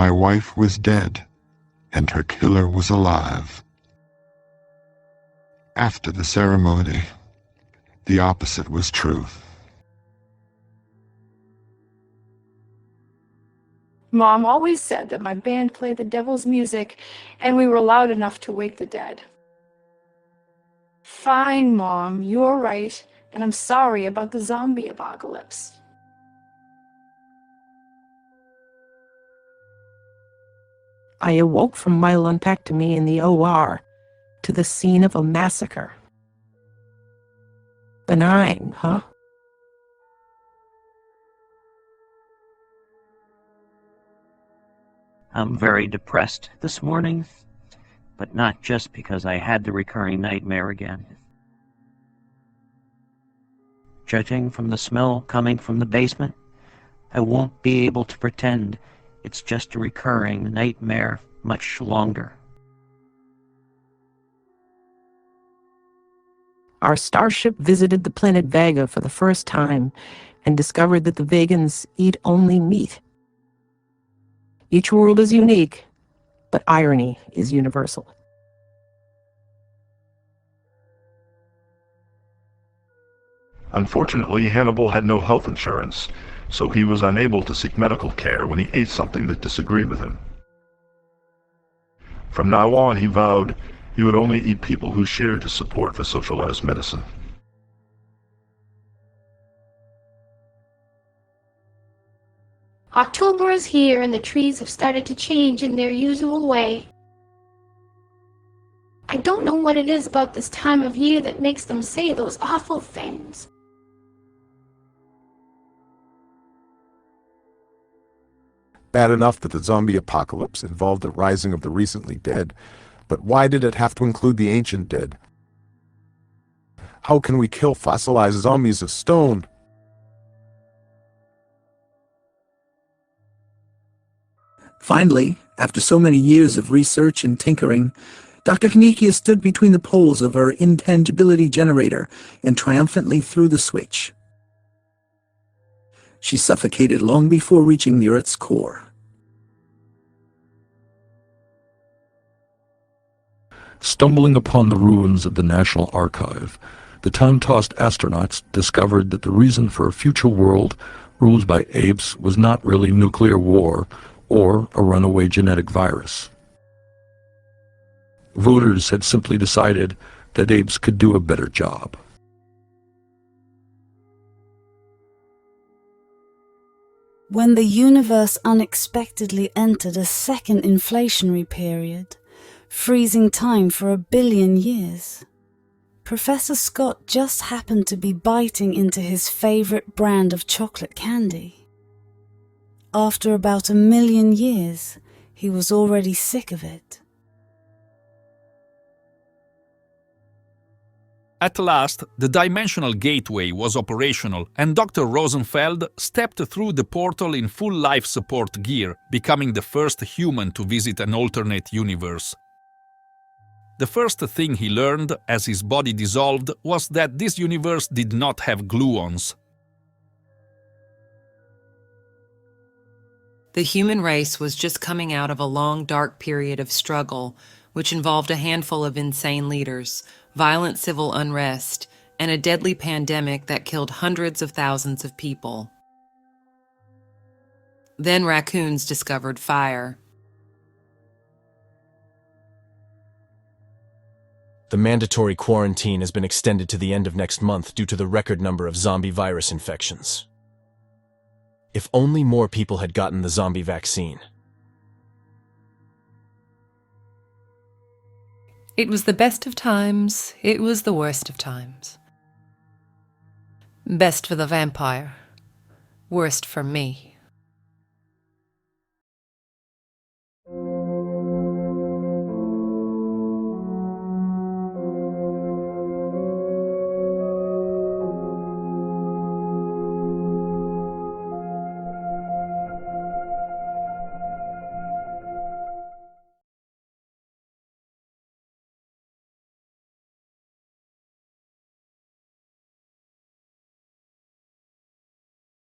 my wife was dead and her killer was alive. After the ceremony, the opposite was true. Mom always said that my band played the devil's music and we were loud enough to wake the dead. Fine, Mom, you're right, and I'm sorry about the zombie apocalypse. I awoke from my lumpectomy in the OR to the scene of a massacre. Benign, huh? I'm very depressed this morning, but not just because I had the recurring nightmare again. Judging from the smell coming from the basement, I won't be able to pretend it's just a recurring nightmare much longer. Our starship visited the planet Vega for the first time and discovered that the Vegans eat only meat. Each world is unique, but irony is universal. Unfortunately, Hannibal had no health insurance, so he was unable to seek medical care when he ate something that disagreed with him. From now on, he vowed he would only eat people who shared his support for socialized medicine. October is here and the trees have started to change in their usual way. I don't know what it is about this time of year that makes them say those awful things. Bad enough that the zombie apocalypse involved the rising of the recently dead, but why did it have to include the ancient dead? How can we kill fossilized zombies of stone? Finally, after so many years of research and tinkering, Dr. Kanikia stood between the poles of her intangibility generator and triumphantly threw the switch. She suffocated long before reaching the Earth's core. Stumbling upon the ruins of the National Archive, the time-tossed astronauts discovered that the reason for a future world ruled by apes was not really nuclear war or a runaway genetic virus. Voters had simply decided that apes could do a better job. When the universe unexpectedly entered a second inflationary period, freezing time for 1 billion years, Professor Scott just happened to be biting into his favorite brand of chocolate candy. After about 1 million years, he was already sick of it. At last, the dimensional gateway was operational and Dr. Rosenfeld stepped through the portal in full life support gear, becoming the first human to visit an alternate universe. The first thing he learned as his body dissolved was that this universe did not have gluons. The human race was just coming out of a long, dark period of struggle, which involved a handful of insane leaders, violent civil unrest, and a deadly pandemic that killed hundreds of thousands of people. Then raccoons discovered fire. The mandatory quarantine has been extended to the end of next month due to the record number of zombie virus infections. If only more people had gotten the zombie vaccine. It was the best of times, it was the worst of times. Best for the vampire, worst for me.